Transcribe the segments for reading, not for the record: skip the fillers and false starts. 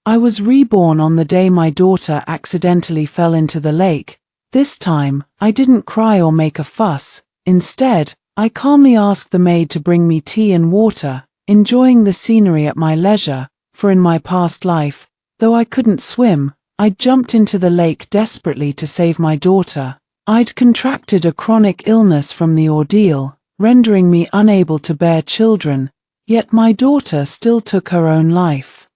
I was reborn on the day my daughter accidentally fell into the lake. This time, I didn't cry or make a fuss. Instead, I calmly asked the maid to bring me tea and water, enjoying the scenery at my leisure, for in my past life, though I couldn't swim, I'd jumped into the lake desperately to save my daughter. I'd contracted a chronic illness from the ordeal, rendering me unable to bear children, yet my daughter still took her own life.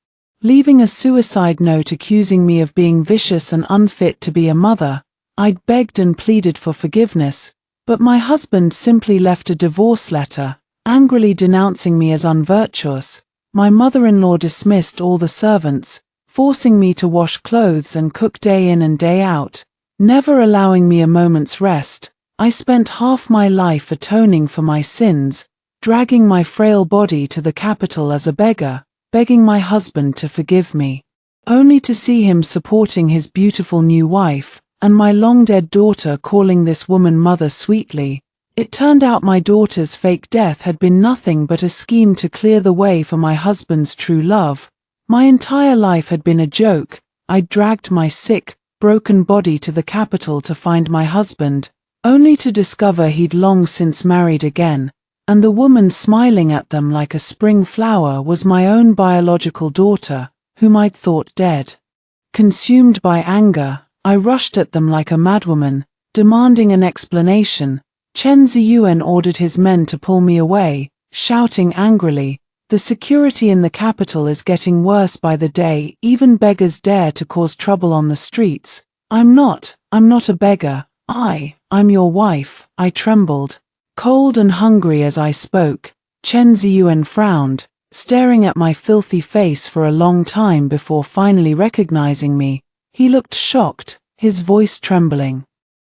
Leaving a suicide note accusing me of being vicious and unfit to be a mother, I'd begged and pleaded for forgiveness, but my husband simply left a divorce letter, angrily denouncing me as unvirtuous. My mother-in-law dismissed all the servants, forcing me to wash clothes and cook day in and day out, never allowing me a moment's rest. I spent half my life atoning for my sins, dragging my frail body to the capital as a beggar, begging my husband to forgive me, only to see him supporting his beautiful new wife, and my long-dead daughter calling this woman mother sweetly. It turned out my daughter's fake death had been nothing but a scheme to clear the way for my husband's true love. My entire life had been a joke. I dragged my sick, broken body to the capital to find my husband, only to discover he'd long since married again, and the woman smiling at them like a spring flower was my own biological daughter, whom I'd thought dead. Consumed by anger, I rushed at them like a madwoman, demanding an explanation. Chen Ziyuan ordered his men to pull me away, shouting angrily, "The security in the capital is getting worse by the day. Even beggars dare to cause trouble on the streets. I'm not a beggar. I'm your wife." I trembled. Cold and hungry as I spoke, Chen Ziyuan frowned, staring at my filthy face for a long time before finally recognizing me. He looked shocked, his voice trembling.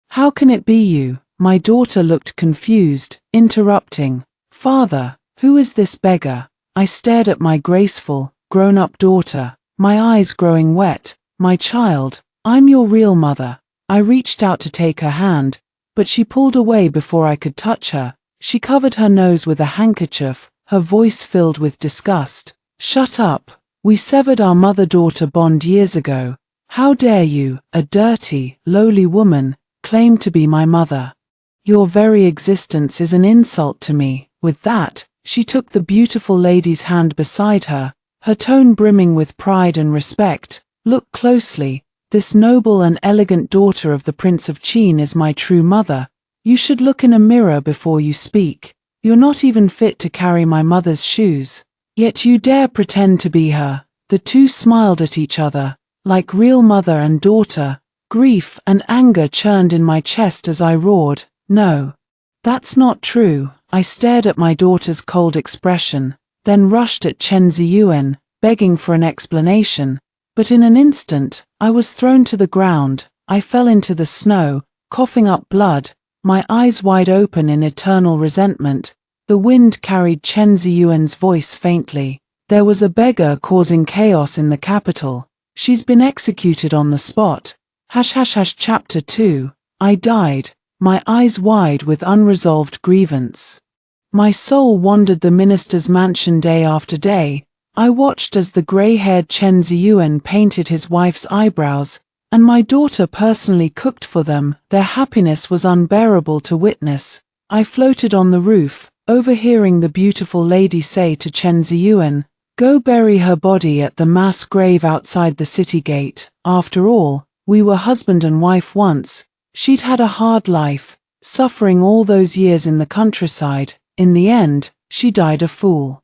"How can it be you?" My daughter looked confused, interrupting. "Father, who is this beggar?" I stared at my graceful, grown-up daughter, my eyes growing wet. "My child, I'm your real mother." I reached out to take her hand, but she pulled away before I could touch her. She covered her nose with a handkerchief, her voice filled with disgust. "Shut up. We severed our mother-daughter bond years ago. How dare you, a dirty, lowly woman, claim to be my mother? Your very existence is an insult to me." With that, she took the beautiful lady's hand beside her, her tone brimming with pride and respect. "Look closely. This noble and elegant daughter of the Prince of Qin is my true mother. You should look in a mirror before you speak. You're not even fit to carry my mother's shoes. Yet you dare pretend to be her." The two smiled at each other, like real mother and daughter. Grief and anger churned in my chest as I roared, "No, that's not true." I stared at my daughter's cold expression, then rushed at Chen Ziyuan, begging for an explanation. But in an instant, I was thrown to the ground. I fell into the snow, coughing up blood, my eyes wide open in eternal resentment. The wind carried Chen Ziyuan's voice faintly. "There was a beggar causing chaos in the capital. She's been executed on the spot." Chapter 2. I died, my eyes wide with unresolved grievance. My soul wandered the minister's mansion day after day. I watched as the gray-haired Chen Ziyuan painted his wife's eyebrows, and my daughter personally cooked for them. Their happiness was unbearable to witness. I floated on the roof, overhearing the beautiful lady say to Chen Ziyuan, "Go bury her body at the mass grave outside the city gate. After all, we were husband and wife once. She'd had a hard life, suffering all those years in the countryside. In the end, she died a fool."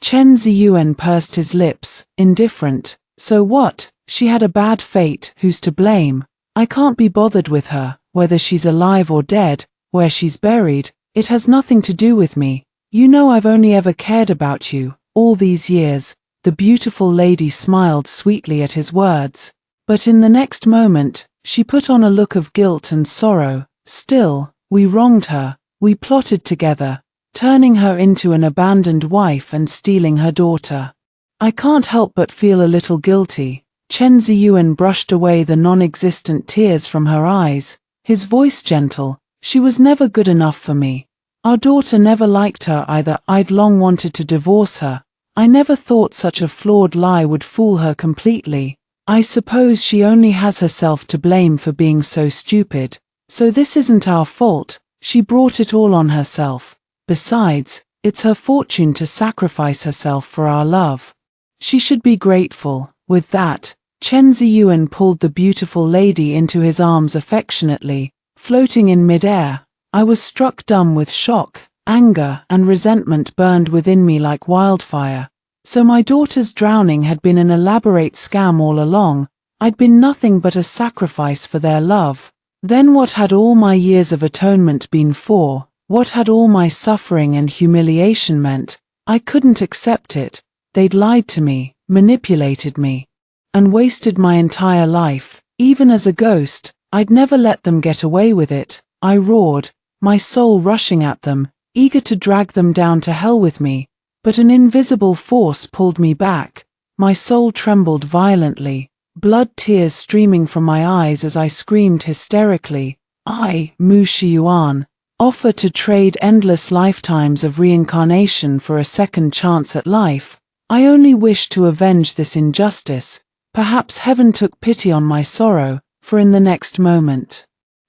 Chen Ziyuan pursed his lips, indifferent. "So what? She had a bad fate. Who's to blame? I can't be bothered with her, whether she's alive or dead, where she's buried. It has nothing to do with me. You know I've only ever cared about you, all these years." The beautiful lady smiled sweetly at his words. But in the next moment, she put on a look of guilt and sorrow. "Still, we wronged her. We plotted together, turning her into an abandoned wife and stealing her daughter. I can't help but feel a little guilty." Chen Ziyuan brushed away the non-existent tears from her eyes, his voice gentle. "She was never good enough for me. Our daughter never liked her either. I'd long wanted to divorce her. I never thought such a flawed lie would fool her completely. I suppose she only has herself to blame for being so stupid. So this isn't our fault, she brought it all on herself. Besides, it's her fortune to sacrifice herself for our love. She should be grateful. With that, Chen Ziyuan pulled the beautiful lady into his arms affectionately, floating in midair. I was struck dumb with shock. Anger and resentment burned within me like wildfire. So my daughter's drowning had been an elaborate scam all along. I'd been nothing but a sacrifice for their love. Then what had all my years of atonement been for? What had all my suffering and humiliation meant? I couldn't accept it. They'd lied to me, manipulated me, and wasted my entire life. Even as a ghost, I'd never let them get away with it. I roared, my soul rushing at them, eager to drag them down to hell with me, but an invisible force pulled me back. My soul trembled violently, blood tears streaming from my eyes as I screamed hysterically, I, Mu Shiyuan, offer to trade endless lifetimes of reincarnation for a second chance at life. I only wish to avenge this injustice. Perhaps heaven took pity on my sorrow, for in the next moment,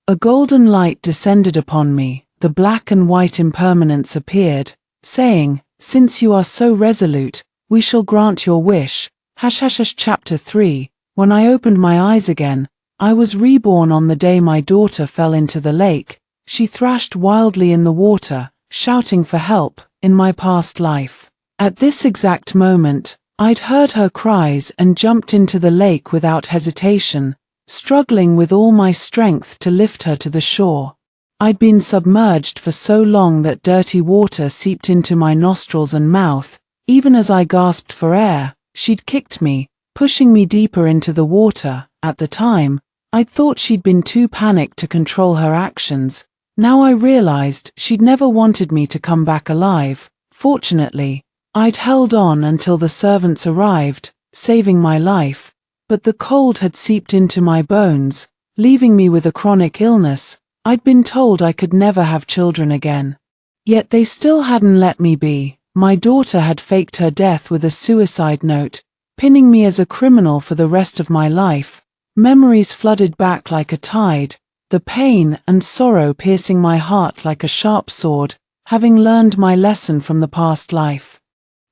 a golden light descended upon me. The black and white impermanence appeared, saying, since you are so resolute, we shall grant your wish. Chapter 3. When I opened my eyes again, I was reborn on the day my daughter fell into the lake. She thrashed wildly in the water, shouting for help, in my past life. At this exact moment, I'd heard her cries and jumped into the lake without hesitation, struggling with all my strength to lift her to the shore. I'd been submerged for so long that dirty water seeped into my nostrils and mouth. Even as I gasped for air, she'd kicked me, pushing me deeper into the water. At the time, I'd thought she'd been too panicked to control her actions. Now I realized she'd never wanted me to come back alive. Fortunately, I'd held on until the servants arrived, saving my life, but the cold had seeped into my bones, leaving me with a chronic illness. I'd been told I could never have children again. Yet they still hadn't let me be. My daughter had faked her death with a suicide note, pinning me as a criminal for the rest of my life. Memories flooded back like a tide, the pain and sorrow piercing my heart like a sharp sword, having learned my lesson from the past life.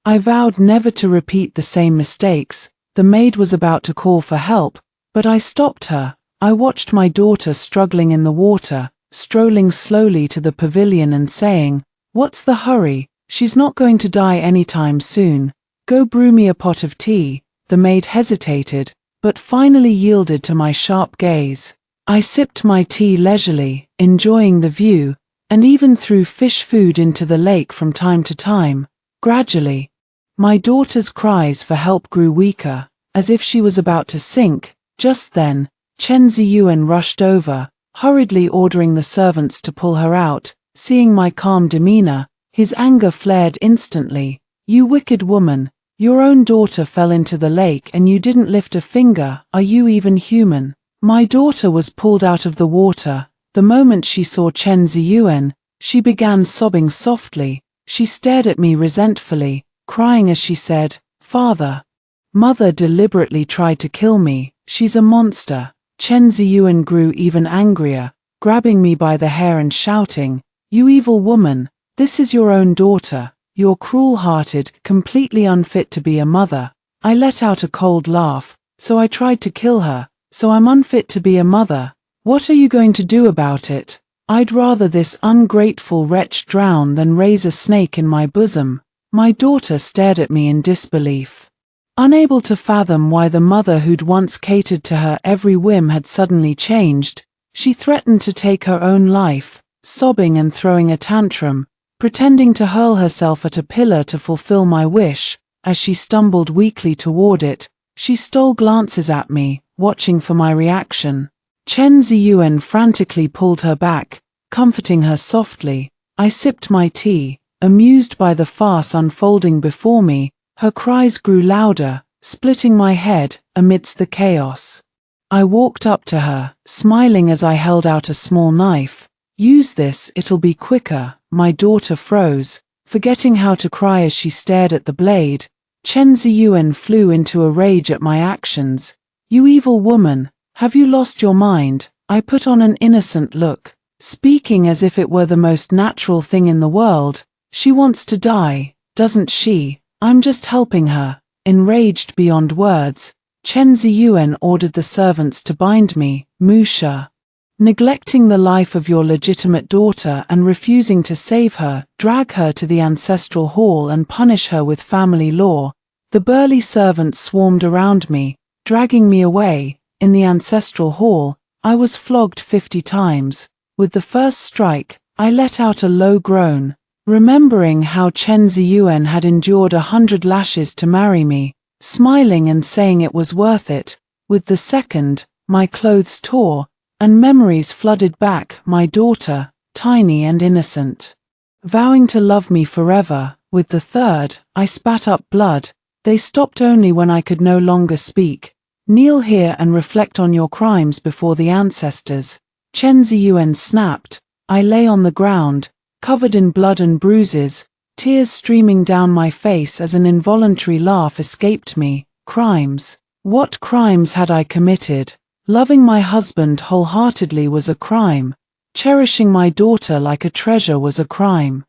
I vowed never to repeat the same mistakes. The maid was about to call for help, but I stopped her. I watched my daughter struggling in the water, strolling slowly to the pavilion and saying, "What's the hurry? She's not going to die anytime soon. Go brew me a pot of tea." The maid hesitated, but finally yielded to my sharp gaze. I sipped my tea leisurely, enjoying the view, and even threw fish food into the lake from time to time. Gradually, my daughter's cries for help grew weaker, as if she was about to sink. Just then, Chen Ziyuan rushed over, hurriedly ordering the servants to pull her out. Seeing my calm demeanor, his anger flared instantly. "You wicked woman, your own daughter fell into the lake and you didn't lift a finger. Are you even human?" My daughter was pulled out of the water. The moment she saw Chen Ziyuan, she began sobbing softly. She stared at me resentfully, crying as she said, "Father, Mother deliberately tried to kill me. She's a monster." Chen Ziyuan grew even angrier, grabbing me by the hair and shouting, "You evil woman, this is your own daughter. You're cruel-hearted, completely unfit to be a mother." I let out a cold laugh. "So I tried to kill her, so I'm unfit to be a mother. What are you going to do about it? I'd rather this ungrateful wretch drown than raise a snake in my bosom." My daughter stared at me in disbelief, unable to fathom why the mother who'd once catered to her every whim had suddenly changed. She threatened to take her own life, sobbing and throwing a tantrum, pretending to hurl herself at a pillar to fulfill my wish. As she stumbled weakly toward it, she stole glances at me, watching for my reaction. Chen Ziyuan frantically pulled her back, comforting her softly. I sipped my tea, amused by the farce unfolding before me. Her cries grew louder, splitting my head amidst the chaos. I walked up to her, smiling as I held out a small knife. "Use this, it'll be quicker." My daughter froze, forgetting how to cry as she stared at the blade. Chen Ziyuan flew into a rage at my actions. You evil woman, have you lost your mind? I put on an innocent look, speaking as if it were the most natural thing in the world. She wants to die, doesn't she? I'm just helping her. Enraged beyond words, Chen Ziyuan ordered the servants to bind me. Musha. Neglecting the life of your legitimate daughter and refusing to save her, drag her to the ancestral hall and punish her with family law. The burly servants swarmed around me, dragging me away. In the ancestral hall, I was flogged 50 times. With the first strike, I let out a low groan, remembering how Chen Ziyuan had endured 100 lashes to marry me, smiling and saying it was worth it. With the second, my clothes tore, and memories flooded back. My daughter, tiny and innocent, vowing to love me forever. With the third, I spat up blood. They stopped only when I could no longer speak. Kneel here and reflect on your crimes before the ancestors. Chen Ziyuan snapped. I lay on the ground, covered in blood and bruises, tears streaming down my face as an involuntary laugh escaped me. Crimes? What crimes had I committed? Loving my husband wholeheartedly was a crime. Cherishing my daughter like a treasure was a crime.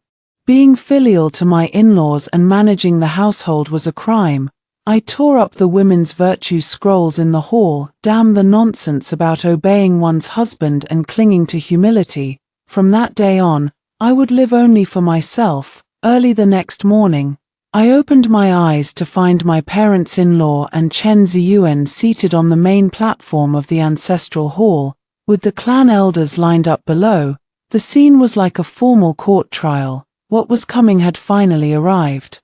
Being filial to my in-laws and managing the household was a crime. I tore up the women's virtue scrolls in the hall. Damn the nonsense about obeying one's husband and clinging to humility. From that day on, I would live only for myself. Early the next morning, I opened my eyes to find my parents-in-law and Chen Ziyuan seated on the main platform of the ancestral hall, with the clan elders lined up below. The scene was like a formal court trial. What was coming had finally arrived.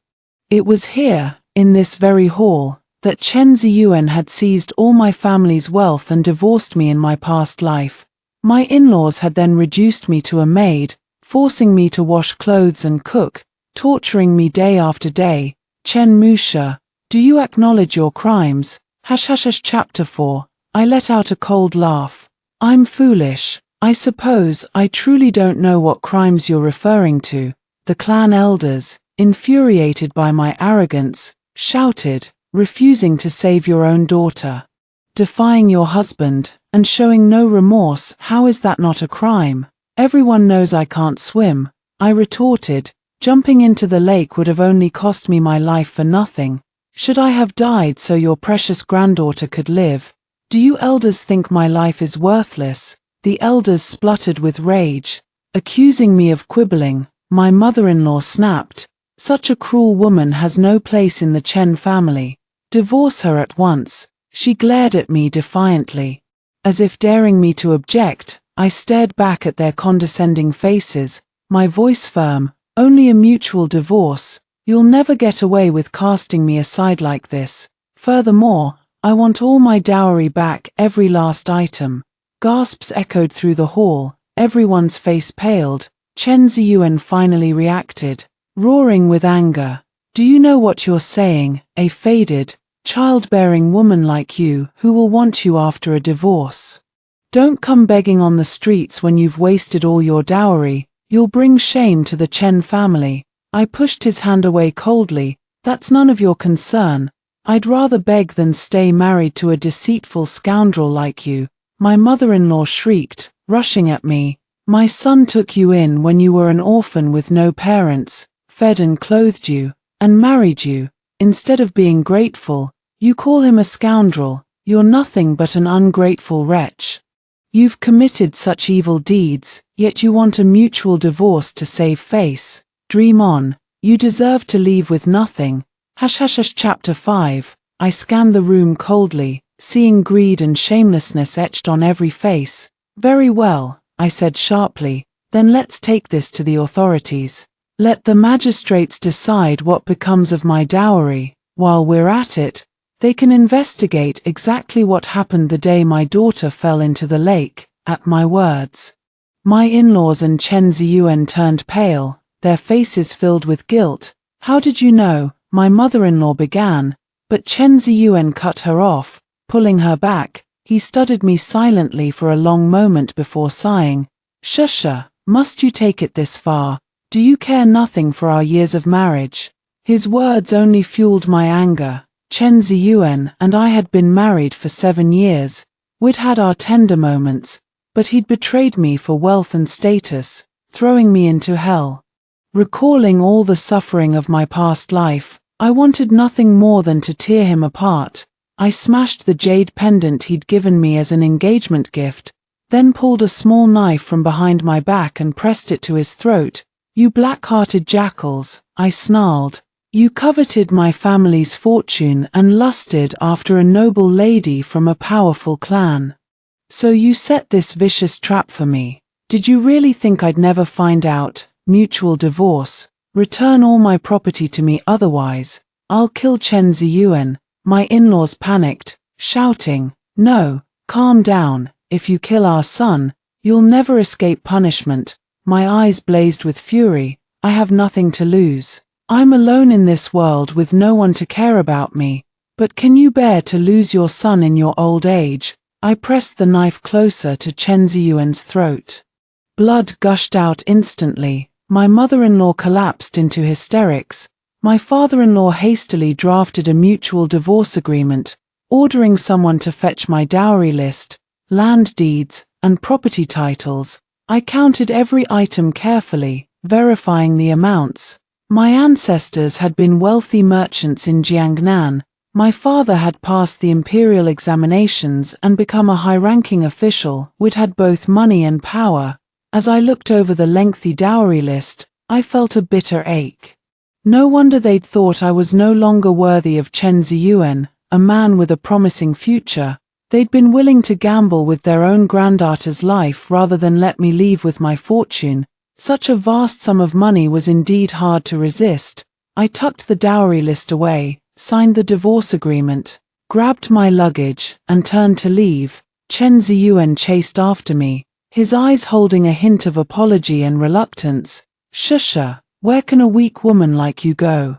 It was here, in this very hall, that Chen Ziyuan had seized all my family's wealth and divorced me in my past life. My in-laws had then reduced me to a maid, forcing me to wash clothes and cook, torturing me day after day. Chen Musha, do you acknowledge your crimes? Chapter 4. I let out a cold laugh. I'm foolish. I suppose I truly don't know what crimes you're referring to. The clan elders, infuriated by my arrogance, shouted, refusing to save your own daughter, defying your husband, and showing no remorse. How is that not a crime? Everyone knows I can't swim, I retorted. Jumping into the lake would have only cost me my life for nothing. Should I have died so your precious granddaughter could live? Do you elders think my life is worthless? The elders spluttered with rage, accusing me of quibbling. My mother-in-law snapped. Such a cruel woman has no place in the Chen family. Divorce her at once. She glared at me defiantly. As if daring me to object, I stared back at their condescending faces, my voice firm. Only a mutual divorce. You'll never get away with casting me aside like this. Furthermore, I want all my dowry back, every last item. Gasps echoed through the hall. Everyone's face paled. Chen Ziyuan finally reacted, roaring with anger. Do you know what you're saying? A faded, childbearing woman like you who will want you after a divorce. Don't come begging on the streets when you've wasted all your dowry. You'll bring shame to the Chen family. I pushed his hand away coldly. That's none of your concern. I'd rather beg than stay married to a deceitful scoundrel like you. My mother-in-law shrieked, rushing at me. My son took you in when you were an orphan with no parents, fed and clothed you, and married you. Instead of being grateful, you call him a scoundrel. You're nothing but an ungrateful wretch. You've committed such evil deeds, yet you want a mutual divorce to save face. Dream on. You deserve to leave with nothing. Chapter 5. I scanned the room coldly, seeing greed and shamelessness etched on every face. Very well, I said sharply, then let's take this to the authorities. Let the magistrates decide what becomes of my dowry. While we're at it, they can investigate exactly what happened the day my daughter fell into the lake. At my words, my in-laws and Chen Ziyuan turned pale, their faces filled with guilt. How did you know? My mother-in-law began, but Chen Ziyuan cut her off, pulling her back. He studied me silently for a long moment before sighing. Shusha, must you take it this far? Do you care nothing for our years of marriage? His words only fueled my anger. Chen Ziyuan and I had been married for 7 years. We'd had our tender moments, but he'd betrayed me for wealth and status, throwing me into hell. Recalling all the suffering of my past life, I wanted nothing more than to tear him apart. I smashed the jade pendant he'd given me as an engagement gift, then pulled a small knife from behind my back and pressed it to his throat. "You black-hearted jackals," I snarled. "You coveted my family's fortune and lusted after a noble lady from a powerful clan. So you set this vicious trap for me. Did you really think I'd never find out? Mutual divorce. Return all my property to me, otherwise I'll kill Chen Ziyuan." My in-laws panicked, shouting, "No, calm down. If you kill our son, you'll never escape punishment." My eyes blazed with fury. I have nothing to lose. I'm alone in this world with no one to care about me. But can you bear to lose your son in your old age? I pressed the knife closer to Chen Ziyuan's throat. Blood gushed out instantly. My mother-in-law collapsed into hysterics. My father-in-law hastily drafted a mutual divorce agreement, ordering someone to fetch my dowry list, land deeds, and property titles. I counted every item carefully, verifying the amounts. My ancestors had been wealthy merchants in Jiangnan. My father had passed the imperial examinations and become a high-ranking official. We'd had both money and power. As I looked over the lengthy dowry list, I felt a bitter ache. No wonder they'd thought I was no longer worthy of Chen Ziyuan, a man with a promising future. They'd been willing to gamble with their own granddaughter's life rather than let me leave with my fortune. Such a vast sum of money was indeed hard to resist. I tucked the dowry list away, signed the divorce agreement, grabbed my luggage, and turned to leave. Chen Ziyuan chased after me, his eyes holding a hint of apology and reluctance. "Shusha, where can a weak woman like you go?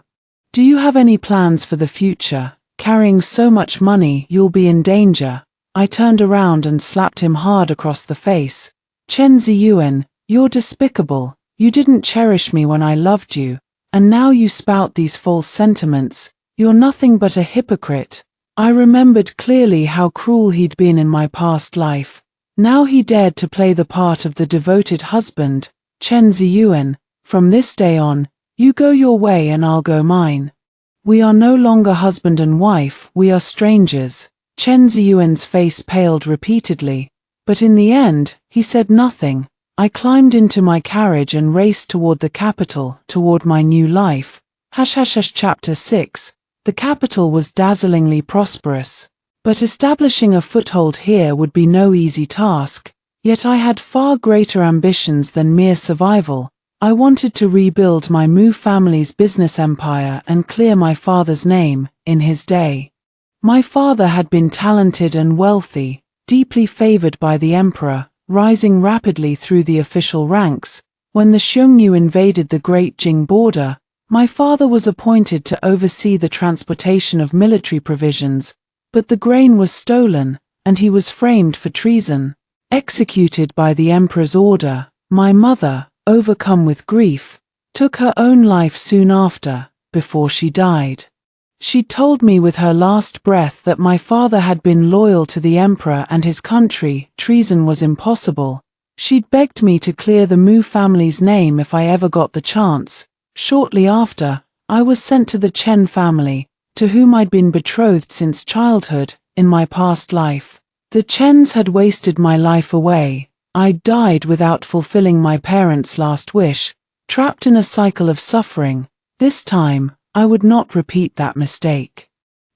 Do you have any plans for the future? Carrying so much money, you'll be in danger." I turned around and slapped him hard across the face. "Chen Ziyuan, you're despicable. You didn't cherish me when I loved you, and now you spout these false sentiments. You're nothing but a hypocrite." I remembered clearly how cruel he'd been in my past life. Now he dared to play the part of the devoted husband. "Chen Ziyuan, from this day on, you go your way and I'll go mine. We are no longer husband and wife, we are strangers." Chen Ziyuan's face paled repeatedly, but in the end, he said nothing. I climbed into my carriage and raced toward the capital, toward my new life. Chapter 6. The capital was dazzlingly prosperous. But establishing a foothold here would be no easy task. Yet I had far greater ambitions than mere survival. I wanted to rebuild my Mu family's business empire and clear my father's name. In his day, my father had been talented and wealthy, deeply favored by the emperor, rising rapidly through the official ranks. When the Xiongnu invaded the Great Jing border, my father was appointed to oversee the transportation of military provisions, but the grain was stolen, and he was framed for treason, executed by the emperor's order. My mother, overcome with grief, took her own life soon after. Before she died, she told me with her last breath that my father had been loyal to the emperor and his country. Treason was impossible. She'd begged me to clear the Mu family's name if I ever got the chance. Shortly after, I was sent to the Chen family, to whom I'd been betrothed since childhood. In my past life, the Chens had wasted my life away. I died without fulfilling my parents' last wish, trapped in a cycle of suffering. This time, I would not repeat that mistake.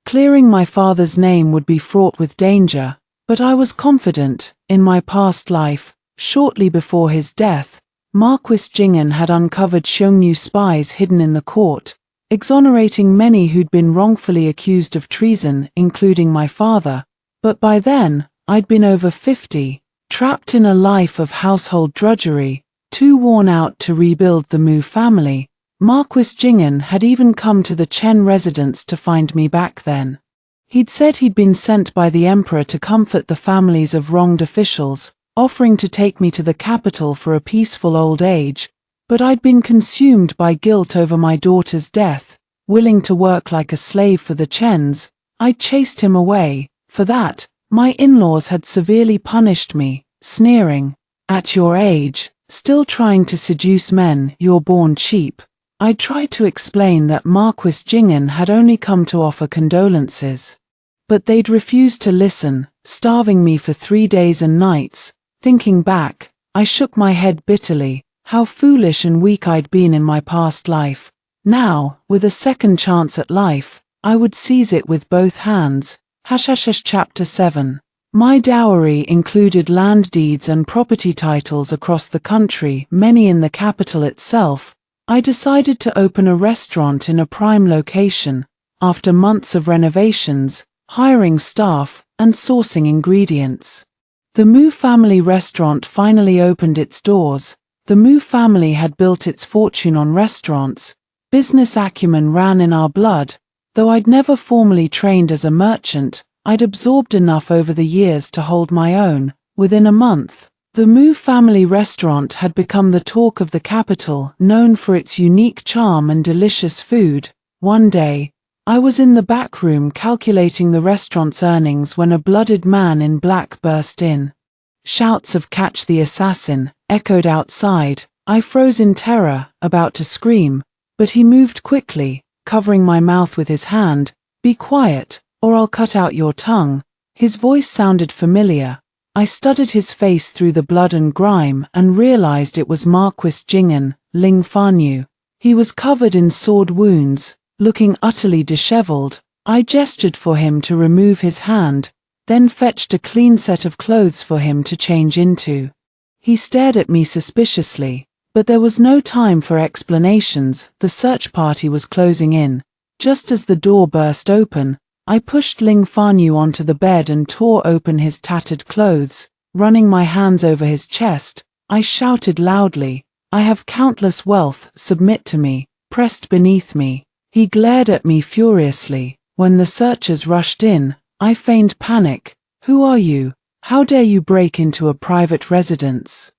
Clearing my father's name would be fraught with danger, but I was confident. In my past life, shortly before his death, Marquis Jingen had uncovered Xiongnu spies hidden in the court, exonerating many who'd been wrongfully accused of treason, including my father. But by then, I'd been over 50. Trapped in a life of household drudgery, too worn out to rebuild the Mu family. Marquis Jingen had even come to the Chen residence to find me back then. He'd said he'd been sent by the emperor to comfort the families of wronged officials, offering to take me to the capital for a peaceful old age, but I'd been consumed by guilt over my daughter's death. willing to work like a slave for the Chens, I'd chased him away. For that, my in-laws had severely punished me, sneering, "At your age, still trying to seduce men, you're born cheap." I tried to explain that Marquis Jingen had only come to offer condolences. But they'd refused to listen, starving me for 3 days and nights. Thinking back, I shook my head bitterly. How foolish and weak I'd been in my past life. Now, with a second chance at life, I would seize it with both hands. Chapter 7. My dowry included land deeds and property titles across the country, many in the capital itself. I decided to open a restaurant in a prime location, after months of renovations, hiring staff, and sourcing ingredients. The Mu family restaurant finally opened its doors. The Mu family had built its fortune on restaurants. Business acumen ran in our blood. Though I'd never formally trained as a merchant, I'd absorbed enough over the years to hold my own. Within a month, the Mu family restaurant had become the talk of the capital, known for its unique charm and delicious food. One day, I was in the back room calculating the restaurant's earnings when a blooded man in black burst in. Shouts of "Catch the assassin" echoed outside. I froze in terror, about to scream, but he moved quickly, covering my mouth with his hand. "Be quiet, or I'll cut out your tongue." His voice sounded familiar. I studied his face through the blood and grime and realized it was Marquis Jingen, Ling Fanyu. He was covered in sword wounds, looking utterly disheveled. I gestured for him to remove his hand, then fetched a clean set of clothes for him to change into. He stared at me suspiciously, but there was no time for explanations. The search party was closing in. Just as the door burst open, I pushed Ling Fanyu onto the bed and tore open his tattered clothes. Running my hands over his chest, I shouted loudly, "I have countless wealth, submit to me." Pressed beneath me, he glared at me furiously. When the searchers rushed in, I feigned panic. "Who are you? How dare you break into a private residence?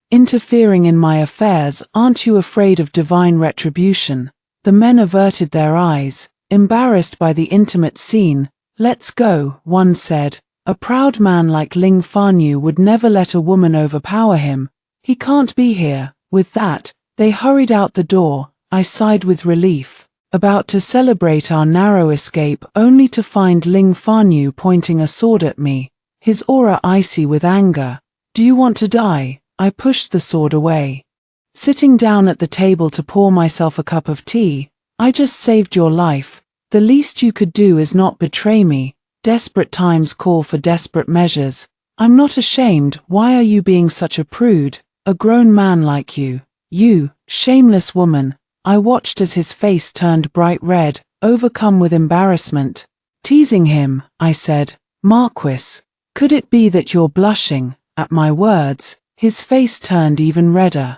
Interfering in my affairs, aren't you afraid of divine retribution?" The men averted their eyes, embarrassed by the intimate scene. "Let's go," one said. "A proud man like Ling Fanyu would never let a woman overpower him. He can't be here." With that, they hurried out the door. I sighed with relief, about to celebrate our narrow escape, only to find Ling Fanyu pointing a sword at me, his aura icy with anger. "Do you want to die?" I pushed the sword away. Sitting down at the table to pour myself a cup of tea. "I just saved your life. The least you could do is not betray me. Desperate times call for desperate measures. I'm not ashamed. Why are you being such a prude? A grown man like you. You, shameless woman." I watched as his face turned bright red, overcome with embarrassment. Teasing him, I said, "Marquis, could it be that you're blushing?" At my words, his face turned even redder,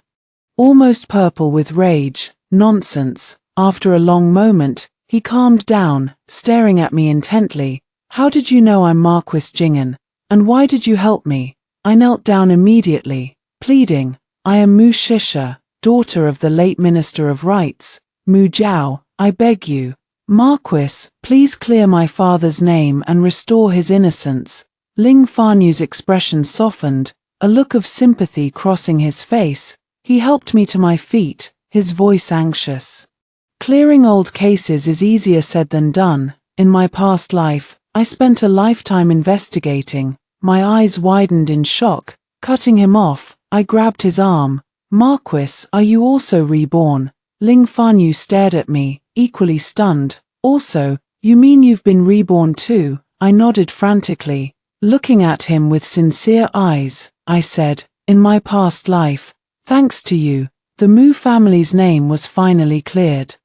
almost purple with rage. "Nonsense." After a long moment, he calmed down, staring at me intently. "How did you know I'm Marquis Jingen? And why did you help me?" I knelt down immediately, pleading, "I am Mu Shisha, daughter of the late Minister of Rights, Mu Jiao. I beg you, Marquis, please clear my father's name and restore his innocence." Ling Fanyu's expression softened, a look of sympathy crossing his face. He helped me to my feet, his voice anxious. "Clearing old cases is easier said than done. In my past life, I spent a lifetime investigating." My eyes widened in shock. Cutting him off, I grabbed his arm. "Marquis, are you also reborn?" Ling Fanyu stared at me, equally stunned. "Also, you mean you've been reborn too?" I nodded frantically. Looking at him with sincere eyes, I said, "In my past life, thanks to you, the Mu family's name was finally cleared.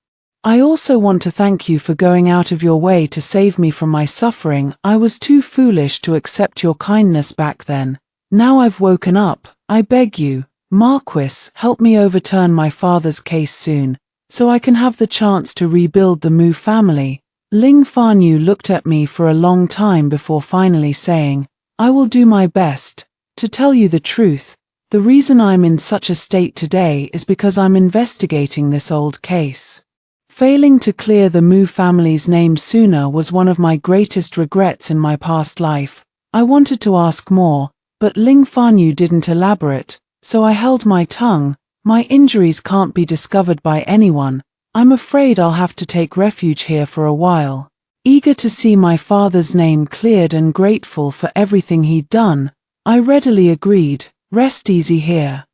I also want to thank you for going out of your way to save me from my suffering. I was too foolish to accept your kindness back then. Now I've woken up. I beg you, Marquis, help me overturn my father's case soon, so I can have the chance to rebuild the Mu family." Ling Fanyu looked at me for a long time before finally saying, "I will do my best. To tell you the truth, the reason I'm in such a state today is because I'm investigating this old case." Failing to clear the Mu family's name sooner was one of my greatest regrets in my past life. I wanted to ask more, but Ling Fanyu didn't elaborate, so I held my tongue. My injuries can't be discovered by anyone. I'm afraid I'll have to take refuge here for a while. Eager to see my father's name cleared and grateful for everything he'd done, I readily agreed. Rest easy here.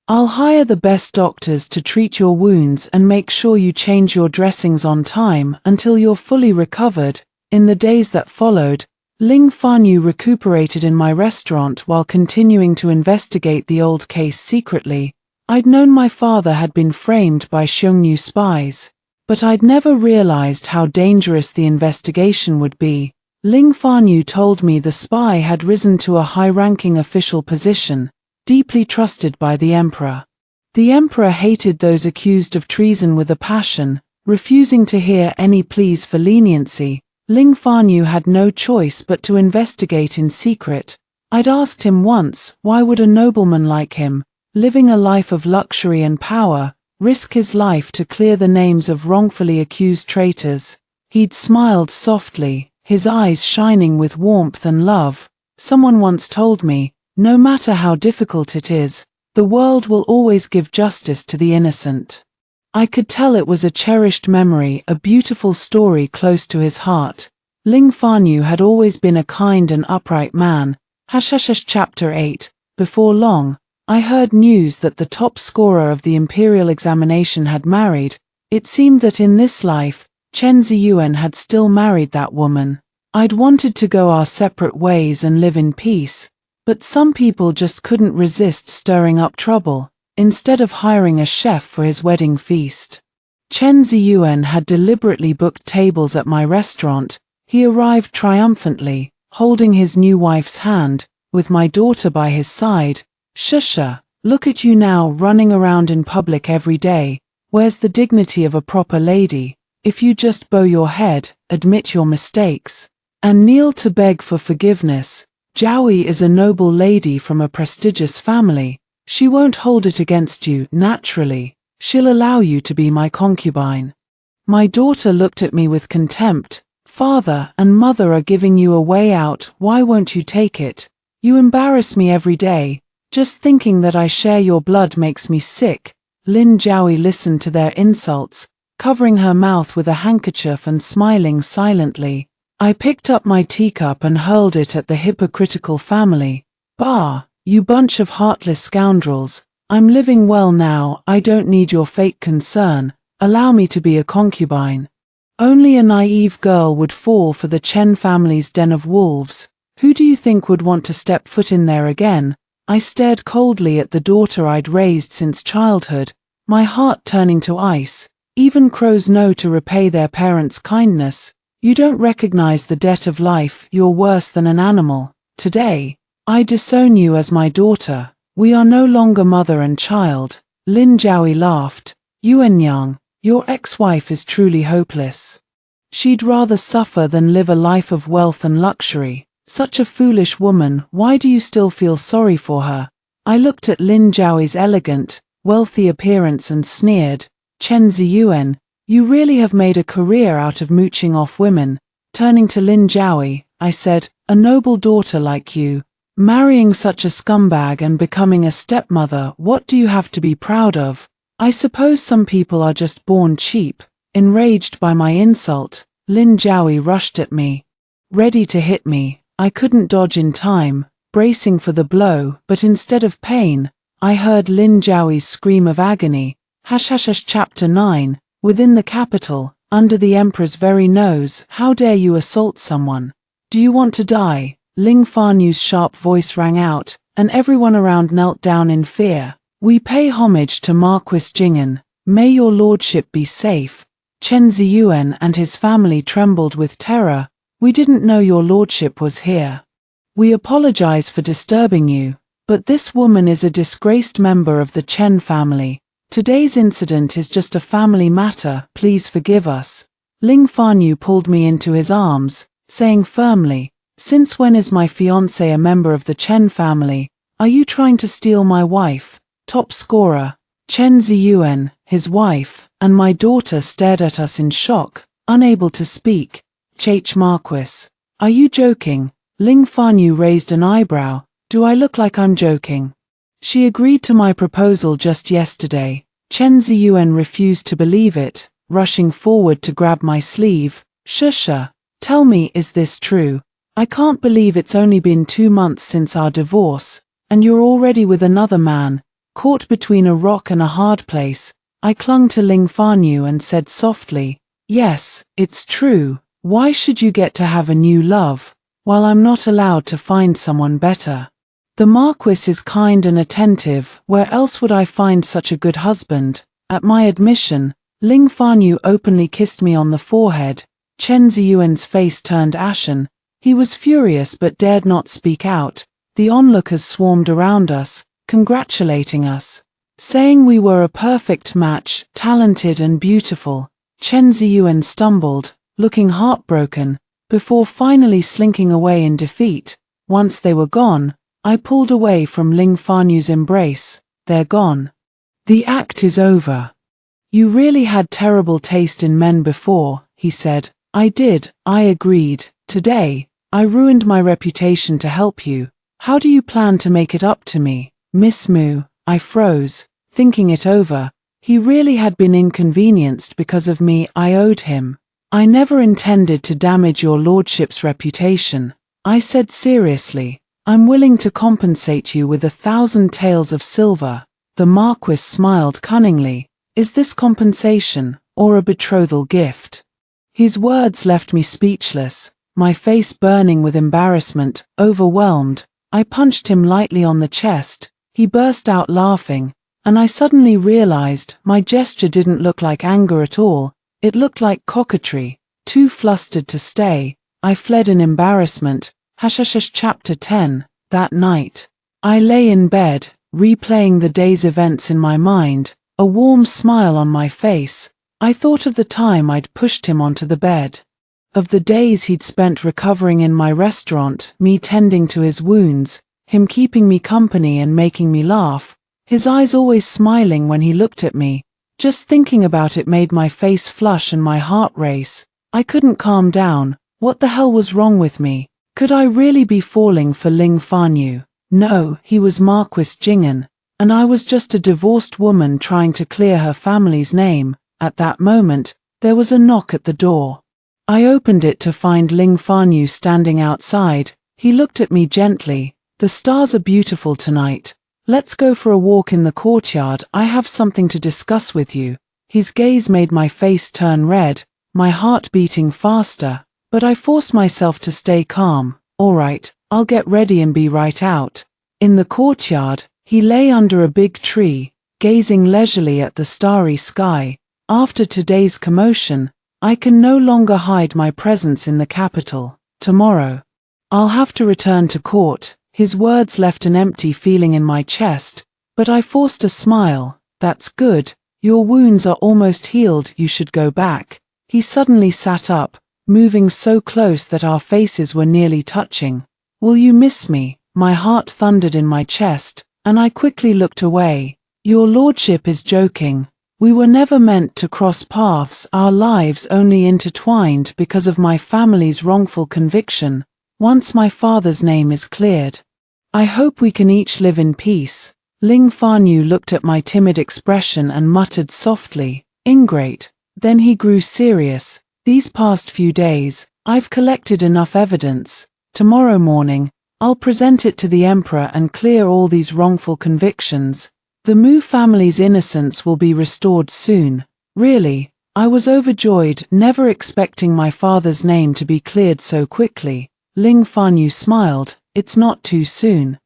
I'll hire the best doctors to treat your wounds and make sure you change your dressings on time until you're fully recovered. In the days that followed, Ling Fanyu recuperated in my restaurant while continuing to investigate the old case secretly. I'd known my father had been framed by Xiongnu spies, but I'd never realized how dangerous the investigation would be. Ling Fanyu told me the spy had risen to a high-ranking official position, deeply trusted by the emperor. The emperor hated those accused of treason with a passion, refusing to hear any pleas for leniency. Ling Fanyu had no choice but to investigate in secret. I'd asked him once, why would a nobleman like him, living a life of luxury and power, risk his life to clear the names of wrongfully accused traitors? He'd smiled softly, his eyes shining with warmth and love. Someone once told me, no matter how difficult it is, the world will always give justice to the innocent. I could tell it was a cherished memory, a beautiful story close to his heart. Ling Fanyu had always been a kind and upright man. Chapter 8. Before long, I heard news that the top scorer of the imperial examination had married. It seemed that in this life, Chen Ziyuan had still married that woman. I'd wanted to go our separate ways and live in peace, but some people just couldn't resist stirring up trouble. Instead of hiring a chef for his wedding feast, Chen Ziyuan had deliberately booked tables at my restaurant. He arrived triumphantly, holding his new wife's hand, with my daughter by his side. Shusha, look at you now running around in public every day. Where's the dignity of a proper lady? If you just bow your head, admit your mistakes, and kneel to beg for forgiveness. Jiaoyi is a noble lady from a prestigious family. She won't hold it against you, naturally. She'll allow you to be my concubine. My daughter looked at me with contempt. Father and mother are giving you a way out, why won't you take it? You embarrass me every day. Just thinking that I share your blood makes me sick. Lin Jiaoyi listened to their insults, covering her mouth with a handkerchief and smiling silently. I picked up my teacup and hurled it at the hypocritical family. Bah! You bunch of heartless scoundrels. I'm living well now, I don't need your fake concern. Allow me to be a concubine. Only a naive girl would fall for the Chen family's den of wolves. Who do you think would want to step foot in there again? I stared coldly at the daughter I'd raised since childhood, my heart turning to ice. Even crows know to repay their parents' kindness. You don't recognize the debt of life, you're worse than an animal. Today, I disown you as my daughter. We are no longer mother and child. Lin Jiaoyi laughed. Yuanyang, your ex-wife is truly hopeless. She'd rather suffer than live a life of wealth and luxury. Such a foolish woman, why do you still feel sorry for her? I looked at Lin Jiaoyi's elegant, wealthy appearance and sneered. Chen Ziyuan, you really have made a career out of mooching off women. Turning to Lin Jiaoyi, I said, a noble daughter like you, marrying such a scumbag and becoming a stepmother, what do you have to be proud of? I suppose some people are just born cheap. Enraged by my insult, Lin Jiaoyi rushed at me, ready to hit me. I couldn't dodge in time, bracing for the blow, but instead of pain, I heard Lin Jiaoyi's scream of agony. Chapter 9. Within the capital, under the emperor's very nose, how dare you assault someone? Do you want to die? Ling Fanyu's sharp voice rang out, and everyone around knelt down in fear. We pay homage to Marquis Jing'an. May your lordship be safe. Chen Ziyuan and his family trembled with terror. We didn't know your lordship was here. We apologize for disturbing you, but this woman is a disgraced member of the Chen family. Today's incident is just a family matter, please forgive us. Ling Fanyu pulled me into his arms, saying firmly, since when is my fiancé a member of the Chen family? Are you trying to steal my wife? Top scorer. Chen Ziyuan, his wife, and my daughter stared at us in shock, unable to speak. Ch Marquis. Are you joking? Ling Fanyu raised an eyebrow. Do I look like I'm joking? She agreed to my proposal just yesterday. Chen Ziyuan refused to believe it, rushing forward to grab my sleeve. Shusha. Tell me, is this true? I can't believe it's only been 2 months since our divorce, and you're already with another man. Caught between a rock and a hard place, I clung to Ling Fanyu and said softly, yes, it's true. Why should you get to have a new love, while I'm not allowed to find someone better? The Marquis is kind and attentive. Where else would I find such a good husband? At my admission, Ling Fanyu openly kissed me on the forehead. Chen Ziyuan's face turned ashen. He was furious but dared not speak out. The onlookers swarmed around us, congratulating us, saying we were a perfect match, talented and beautiful. Chen Ziyuan stumbled, looking heartbroken, before finally slinking away in defeat. Once they were gone, I pulled away from Ling Fanyu's embrace. They're gone. The act is over. You really had terrible taste in men before, he said. I did, I agreed. Today, I ruined my reputation to help you. How do you plan to make it up to me? Miss Mu? I froze, thinking it over. He really had been inconvenienced because of me. I owed him. I never intended to damage your lordship's reputation, I said seriously. I'm willing to compensate you with 1,000 taels of silver. The Marquis smiled cunningly. Is this compensation, or a betrothal gift? His words left me speechless, my face burning with embarrassment, overwhelmed. I punched him lightly on the chest. He burst out laughing, and I suddenly realized my gesture didn't look like anger at all. It looked like coquetry. Too flustered to stay, I fled in embarrassment. Chapter 10. That night, I lay in bed, replaying the day's events in my mind, a warm smile on my face. I thought of the time I'd pushed him onto the bed, of the days he'd spent recovering in my restaurant, me tending to his wounds, him keeping me company and making me laugh, his eyes always smiling when he looked at me. Just thinking about it made my face flush and my heart race. I couldn't calm down. What the hell was wrong with me? Could I really be falling for Ling Fanyu? No, he was Marquis Jing'an, and I was just a divorced woman trying to clear her family's name. At that moment, there was a knock at the door. I opened it to find Ling Fanyu standing outside. He looked at me gently. The stars are beautiful tonight. Let's go for a walk in the courtyard. I have something to discuss with you. His gaze made my face turn red, my heart beating faster. But I forced myself to stay calm. All right, I'll get ready and be right out. In the courtyard, he lay under a big tree, gazing leisurely at the starry sky. After today's commotion, I can no longer hide my presence in the capital. Tomorrow, I'll have to return to court. His words left an empty feeling in my chest, but I forced a smile. That's good. Your wounds are almost healed. You should go back. He suddenly sat up, moving so close that our faces were nearly touching. Will you miss me? My heart thundered in my chest, and I quickly looked away. Your lordship is joking. We were never meant to cross paths. Our lives only intertwined because of my family's wrongful conviction. Once my father's name is cleared, I hope we can each live in peace. Ling Fanyu looked at my timid expression and muttered softly, ingrate. Then he grew serious. These past few days, I've collected enough evidence. Tomorrow morning, I'll present it to the emperor and clear all these wrongful convictions. The Mu family's innocence will be restored soon. Really, I was overjoyed, never expecting my father's name to be cleared so quickly. Ling Fanyu smiled. It's not too soon.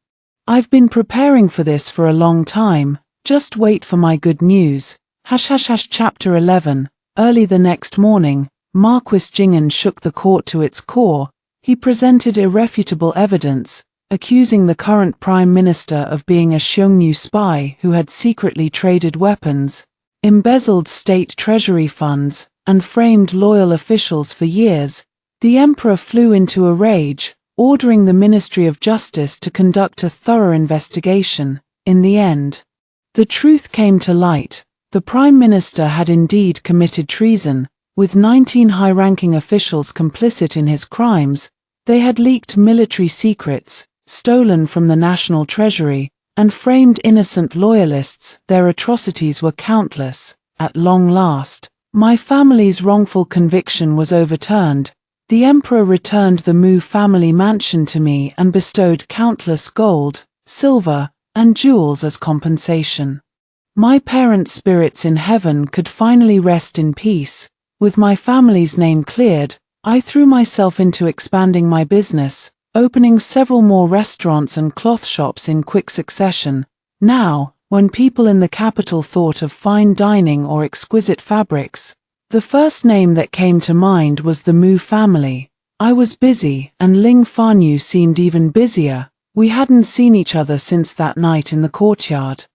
I've been preparing for this for a long time. Just wait for my good news. Chapter 11. Early the next morning, Marquis Jing'an shook the court to its core. He presented irrefutable evidence, accusing the current prime minister of being a Xiongnu spy who had secretly traded weapons, embezzled state treasury funds, and framed loyal officials for years. The emperor flew into a rage, ordering the Ministry of Justice to conduct a thorough investigation. In the end, The truth came to light. The Prime Minister had indeed committed treason, with 19 high-ranking officials complicit in his crimes. They had leaked military secrets, stolen from the national treasury, and framed innocent loyalists. Their atrocities were countless. At long last, my family's wrongful conviction was overturned. The Emperor returned the Mu family mansion to me and bestowed countless gold, silver, and jewels as compensation. My parents' spirits in heaven could finally rest in peace. With my family's name cleared, I threw myself into expanding my business, opening several more restaurants and cloth shops in quick succession. Now, when people in the capital thought of fine dining or exquisite fabrics, the first name that came to mind was the Mu family. I was busy, and Ling Fanyu seemed even busier. We hadn't seen each other since that night in the courtyard.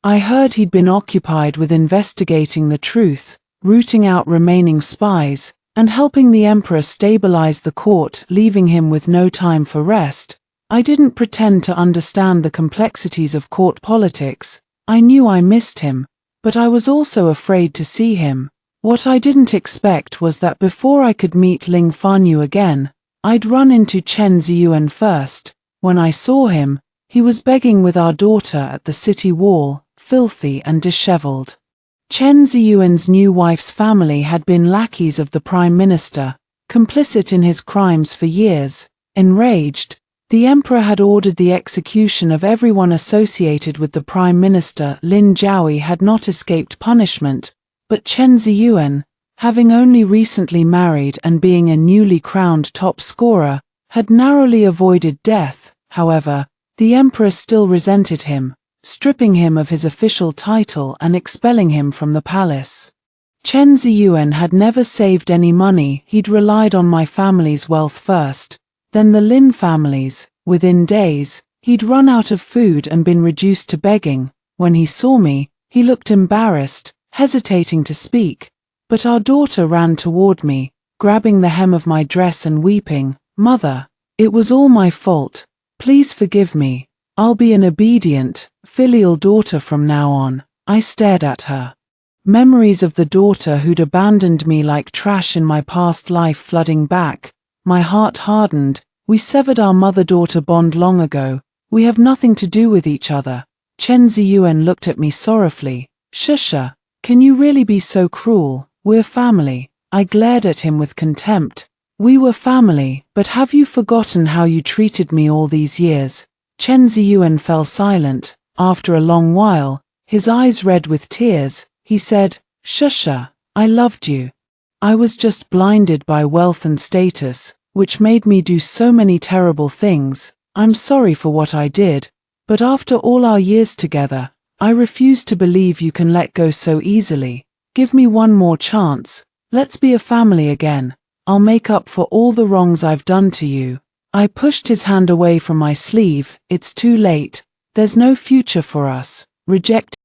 I heard he'd been occupied with investigating the truth, rooting out remaining spies, and helping the Emperor stabilize the court, leaving him with no time for rest. I didn't pretend to understand the complexities of court politics. I knew I missed him, but I was also afraid to see him. What I didn't expect was that before I could meet Ling Fanyu again, I'd run into Chen Ziyuan first. When I saw him, he was begging with our daughter at the city wall, filthy and disheveled. Chen Ziyuan's new wife's family had been lackeys of the Prime Minister, complicit in his crimes for years. Enraged, the Emperor had ordered the execution of everyone associated with the Prime Minister. Lin Jiaoi had not escaped punishment, but Chen Ziyuan, having only recently married and being a newly crowned top scorer, had narrowly avoided death. However, the Emperor still resented him, stripping him of his official title and expelling him from the palace. Chen Ziyuan had never saved any money. He'd relied on my family's wealth first, then the Lin family's. Within days, he'd run out of food and been reduced to begging. When he saw me, he looked embarrassed, hesitating to speak, but our daughter ran toward me, grabbing the hem of my dress and weeping, "Mother, it was all my fault. Please forgive me. I'll be an obedient, filial daughter from now on." I stared at her. Memories of the daughter who'd abandoned me like trash in my past life flooding back. My heart hardened. We severed our mother-daughter bond long ago. We have nothing to do with each other. Chen Ziyuan looked at me sorrowfully. "Shusha, can you really be so cruel? We're family." I glared at him with contempt. "We were family, but have you forgotten how you treated me all these years?" Chen Ziyuan fell silent. After a long while, his eyes red with tears, he said, "Shusha, I loved you. I was just blinded by wealth and status, which made me do so many terrible things. I'm sorry for what I did, but after all our years together, I refuse to believe you can let go so easily. Give me one more chance. Let's be a family again. I'll make up for all the wrongs I've done to you." I pushed his hand away from my sleeve. "It's too late. There's no future for us." Rejected.